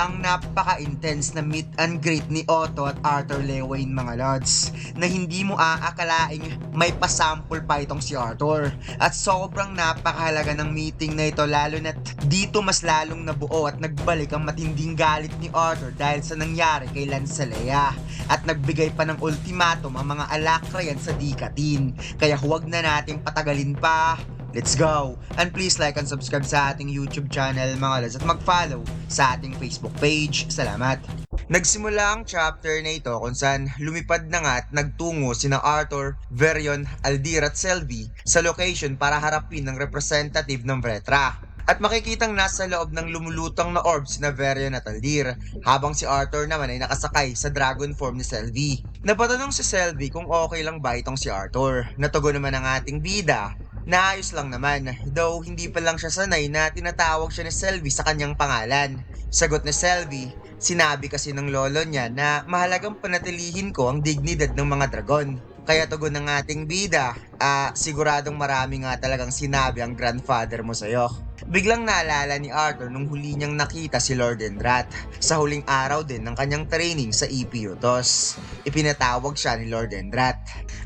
ang napaka-intense na meet and greet ni Otto at Arthur Lewin mga lods, na hindi mo aakalaing may pasample pa itong si Arthur. At sobrang napakahalaga ng meeting na ito, lalo na dito mas lalong nabuo at nagbalik ang matinding galit ni Arthur dahil sa nangyari kay Lancelea. At nagbigay pa ng ultimatum ang mga alakrayan sa Dikatin. Kaya huwag na nating patagalin pa. Let's go! And please like and subscribe sa ating YouTube channel mga lods at mag-follow sa ating Facebook page. Salamat! Nagsimula ang chapter na ito kung saan lumipad na nga at nagtungo sina Arthur, Verion, Aldir at Selvi sa location para harapin ng representative ng Vretra. At makikitang nasa loob ng lumulutang na orb sina Verion at Aldir, habang si Arthur naman ay nakasakay sa dragon form ni Selvi. Napatanong si Selvi kung okay lang ba itong si Arthur. Natugon naman ang ating bida na ayos lang naman, though hindi pa lang siya sanay na tinatawag siya ni Selvi sa kanyang pangalan. Sagot ni Selvi, sinabi kasi ng lolo niya na mahalagang panatilihin ko ang dignidad ng mga dragon. Kaya tugon ng ating bida, siguradong marami nga talagang sinabi ang grandfather mo sa'yo. Biglang naalala ni Arthur nung huli niyang nakita si Lord Endrat sa huling araw din ng kanyang training sa Epeutos. Ipinatawag siya ni Lord Endrat.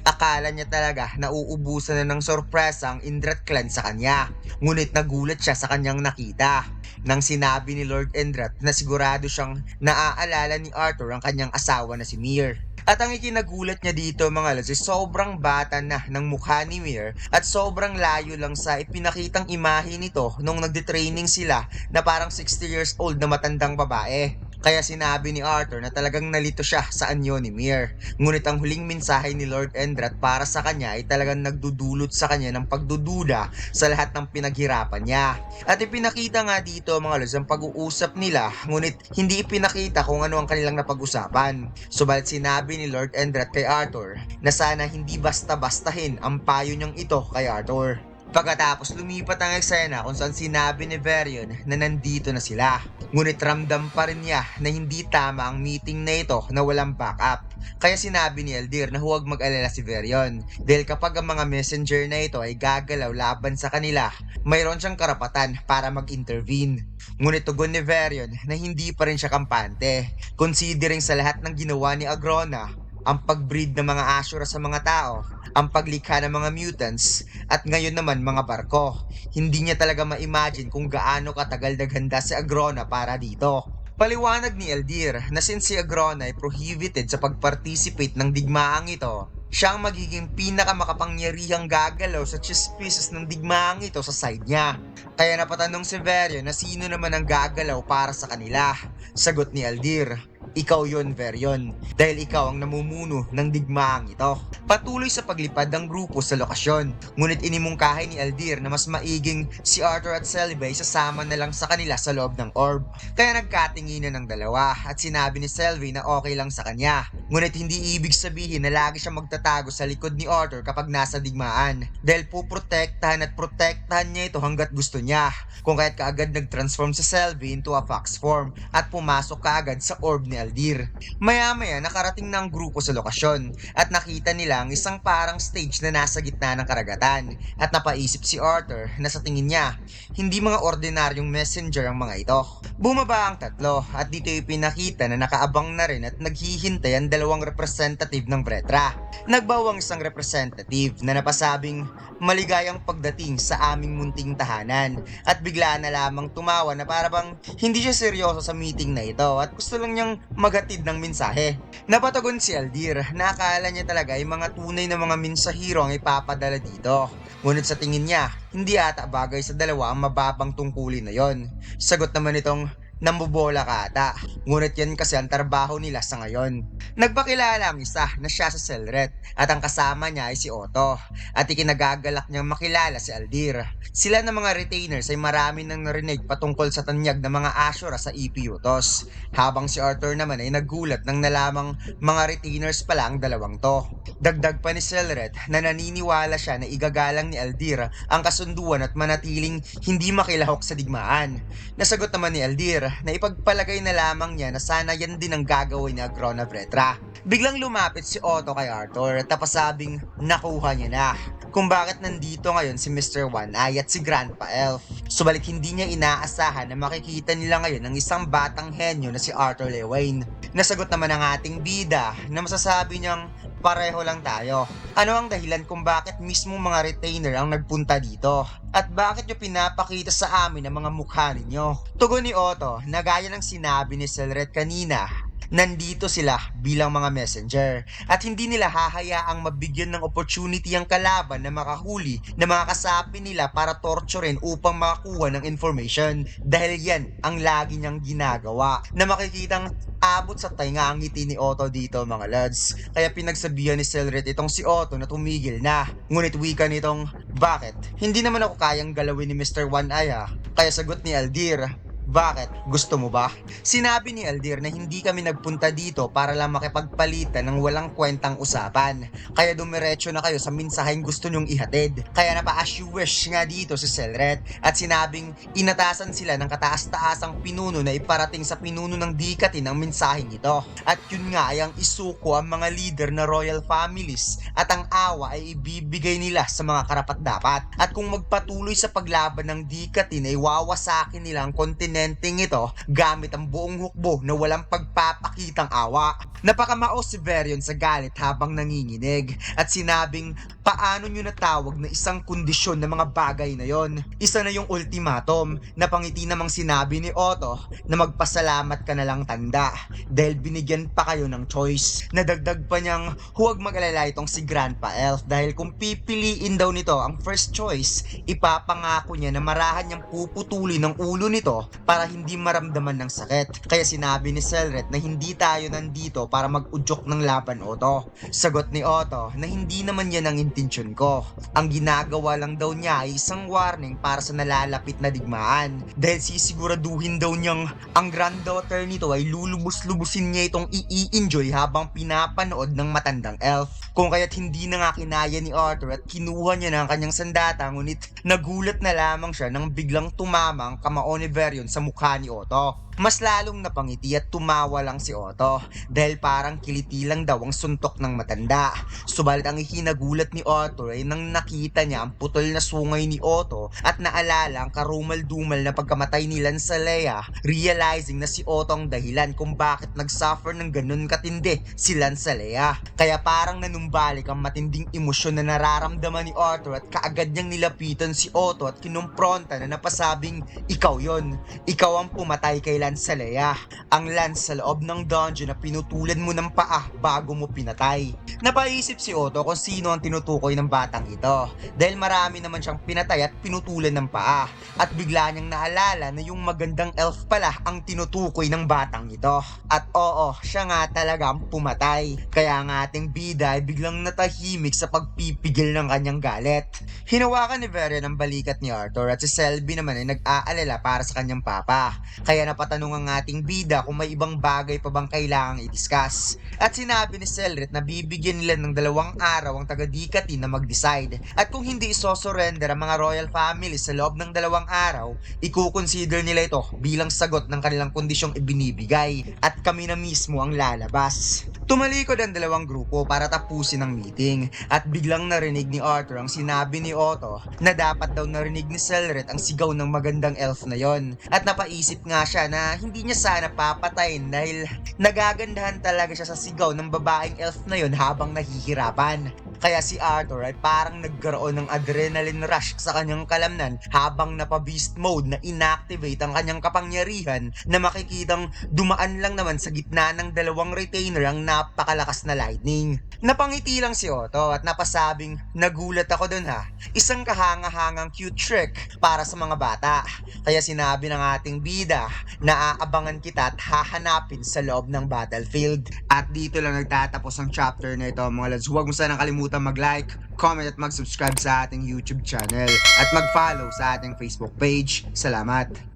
Akala niya talaga na uubusan na ng sorpresa ang Endrat clan sa kanya, ngunit nagulat siya sa kanyang nakita nang sinabi ni Lord Endrat na sigurado siyang naaalala ni Arthur ang kanyang asawa na si Mir. At ang ikinagulat niya dito mga lods, sobrang bata na ng mukha ni Mir at sobrang layo lang sa ipinakitang imahe nito nung nagde-training sila na parang 60 years old na matandang babae. Kaya sinabi ni Arthur na talagang nalito siya sa anyo ni Mir. Ngunit ang huling mensahe ni Lord Endrat para sa kanya ay talagang nagdudulot sa kanya ng pagdududa sa lahat ng pinaghirapan niya. At ipinakita nga dito mga lods ang pag-uusap nila, ngunit hindi ipinakita kung ano ang kanilang napag-usapan. Subalit sinabi ni Lord Endrat kay Arthur na sana hindi basta-bastahin ang payo niyang ito kay Arthur. Pagkatapos lumipat ang eksena kung saan sinabi ni Verion na nandito na sila. Ngunit ramdam pa rin niya na hindi tama ang meeting na ito na walang backup. Kaya sinabi ni Aldir na huwag mag-alala si Verion dahil kapag ang mga messenger na ito ay gagalaw laban sa kanila, mayroon siyang karapatan para mag-intervene. Ngunit tugon ni Verion na hindi pa rin siya kampante, considering sa lahat ng ginawa ni Agrona, ang pag-breed ng mga Ashura sa mga tao, ang paglikha ng mga mutants, at ngayon naman mga barko. Hindi niya talaga ma-imagine kung gaano katagal naghanda si Agrona para dito. Paliwanag ni Eldir na since si Agrona ay prohibited sa pag-participate ng digmaang ito, siya ang magiging pinakamakapangyarihang gagalaw sa chess pieces ng digmaang ito sa side niya. Kaya napatanong si Verion na sino naman ang gagalaw para sa kanila. Sagot ni Aldir, ikaw yon Verion, dahil ikaw ang namumuno ng digmaang ito. Patuloy sa paglipad ng grupo sa lokasyon, ngunit inimungkahi ni Aldir na mas maiging si Arthur at Selvi ay sasama na lang sa kanila sa loob ng orb. Kaya nagkatinginan ng dalawa at sinabi ni Selvi na okay lang sa kanya, ngunit hindi ibig sabihin na lagi siya magtatago sa likod ni Arthur kapag nasa digmaan, dahil puprotektahan at protektahan niya ito hanggat gusto niya, kung kaya't kaagad nag-transform si Selvi into a fox form at pumasok kaagad sa orb ni Aldir. Maya-maya nakarating na ang grupo sa lokasyon at nakita nila ang isang parang stage na nasa gitna ng karagatan at napaisip si Arthur na sa tingin niya, hindi mga ordinaryong messenger ang mga ito. Bumaba ang tatlo at dito ipinakita na nakaabang na rin at naghihintay ang dalawang representative ng Vretra. Nagbawang isang representative na napasabing maligayang pagdating sa aming munting tahanan at bigla na lamang tumawa na para bang hindi siya seryoso sa meeting na ito at gusto lang niyang maghatid ng mensahe. Napatagon si Aldir na akala niya talaga ay mga tunay na mga mensahero ang ipapadala dito. Ngunit sa tingin niya, hindi ata bagay sa dalawa ang mababang tungkulin na yon. Sagot naman itong, nambobola ka ata. Ngunit yan kasi ang trabaho nila sa ngayon. Nagpakilala ang isa na siya sa Selret at ang kasama niya ay si Otto at ikinagagalak niyang makilala si Aldir. Sila ng mga retainers ay marami nang narinig patungkol sa tanyag ng mga Ashura sa Epeutos, habang si Arthur naman ay nagulat nang nalamang mga retainers pala ang dalawang to. Dagdag pa ni Selret na naniniwala siya na igagalang ni Aldir ang kasunduan at manatiling hindi makilahok sa digmaan. Nasagot naman ni Aldir na ipagpalagay na lamang niya na sana yan din ang gagawin ni Agrona Vretra. Biglang lumapit si Otto kay Arthur at napasabing nakuha niya na. kung bakit nandito ngayon si Mr. One Eye at si Grandpa Elf. Subalit hindi niya inaasahan na makikita nila ngayon ang isang batang henyo na si Arthur Lewain. Nasagot naman ang ating bida na masasabi niyang pareho lang tayo. Ano ang dahilan kung bakit mismo mga retainer ang nagpunta dito? At bakit nyo pinapakita sa amin ang mga mukha ninyo? Tugon ni Otto na gaya ng sinabi ni Selret kanina, nandito sila bilang mga messenger at hindi nila hahayaang mabigyan ng opportunity ang kalaban na makahuli na mga kasapi nila para torturin upang makakuha ng information dahil yan ang lagi niyang ginagawa na makikitang abot sa tainga ang ngiti ni Otto dito mga lads. Kaya pinagsabihan ni Selret itong si Otto na tumigil na. Ngunit wika nitong, bakit? Hindi naman ako kayang galawin ni Mr. One Eye ha? Kaya sagot ni Aldir, bakit? Gusto mo ba? Sinabi ni Aldir na hindi kami nagpunta dito para lang makipagpalitan ng walang kwentang usapan. Kaya dumiretso na kayo sa mensaheng gusto nyong ihatid. Kaya napa-as you wish nga dito si Selret at sinabing inatasan sila ng kataas-taasang pinuno na iparating sa pinuno ng Dikatin ang mensaheng ito. At yun nga ay ang isuko ang mga leader na royal families at ang awa ay ibibigay nila sa mga karapat-dapat. At kung magpatuloy sa paglaban ng Dikatin ay wawasakin nila ang kontinente ito gamit ang buong hukbo na walang pagpapakitang awa. Napakamaos si Varian sa galit habang nanginginig at sinabing paano nyo natawag na isang kondisyon ng mga bagay na yon. Isa na yung ultimatum na pangiti namang sinabi ni Otto na magpasalamat ka na lang tanda dahil binigyan pa kayo ng choice. Nadagdag pa niyang huwag mag-alala itong si Grandpa Elf dahil kung pipiliin daw nito ang first choice, ipapangako niya na marahan niyang puputuli ng ulo nito para hindi maramdaman ng sakit. Kaya sinabi ni Selret na hindi tayo nandito para mag-udyok ng laban, Otto. Sagot ni Otto na hindi naman yan ang intensyon ko. Ang ginagawa lang daw niya ay isang warning para sa nalalapit na digmaan dahil sisiguraduhin daw niyang ang granddaughter nito ay lulubos-lubusin niya itong i-enjoy habang pinapanood ng matandang elf. Kung kaya't hindi na nga kinaya ni Arthur at kinuha niya na ang kanyang sandata ngunit nagulat na lamang siya nang biglang tumama ang kamao ni Varian sa mukha ni Otto. Mas lalong napangiti at tumawa lang si Otto dahil parang kiliti lang daw ang suntok ng matanda. Subalit ang ikinagulat ni Otto ay nang nakita niya ang putol na sungay ni Otto at naalala ang karumal-dumal na pagkamatay ni Lancelea, realizing na si Otto ang dahilan kung bakit nagsuffer ng ganun katindi si Lancelea. Kaya parang nanumbalik ang matinding emosyon na nararamdaman ni Arthur at kaagad niyang nilapitan si Otto at kinumpronta na napasabing, ikaw yon, ikaw ang pumatay kay Lancelea, ang Lance sa loob ng dungeon na pinutulan mo ng paa bago mo pinatay. Napaisip si Otto kung sino ang tinutukoy ng batang ito dahil marami naman siyang pinatay at pinutulan ng paa at bigla niyang naalala na yung magandang elf pala ang tinutukoy ng batang ito. At oo, siya nga talaga ang pumatay. Kaya ang ating bida ay biglang natahimik sa pagpipigil ng kanyang galit. Hinawakan ni Varian ang balikat ni Arthur at si Selby naman ay nag-aalala para sa kanyang papa. Kaya napatanong ang ating bida kung may ibang bagay pa bang kailangang i-discuss. At sinabi ni Selret na bibigyan nila ng 2 araw ang taga-Dikatin na mag-decide. At kung hindi isosurrender ang mga royal families sa loob ng 2 araw, ikukonsider nila ito bilang sagot ng kanilang kondisyong ibinibigay at kami na mismo ang lalabas. Tumalikod ang 2 grupo para tapusin ang meeting at biglang narinig ni Arthur ang sinabi ni Otto na dapat daw narinig ni Selret ang sigaw ng magandang elf na yon. At napaisip nga siya na hindi niya sana papatayin dahil nagagandahan talaga siya sa sigaw ng babaeng elf na yon habang nahihirapan. Kaya si Arthur ay parang nagkaroon ng adrenaline rush sa kanyang kalamnan habang napa-beast mode na inactivate ang kanyang kapangyarihan na makikitang dumaan lang naman sa gitna ng 2 retainer ang napakalakas na lightning. Napangiti lang si Otto at napasabing, nagulat ako dun ha. Isang kahanga-hangang cute trick para sa mga bata. Kaya sinabi ng ating bida na aabangan kita at hahanapin sa loob ng battlefield. At dito lang nagtatapos ang chapter na ito mga lads. Huwag mo sanang kalimutan mag-like, comment at mag-subscribe sa ating YouTube channel at mag-follow sa ating Facebook page. Salamat!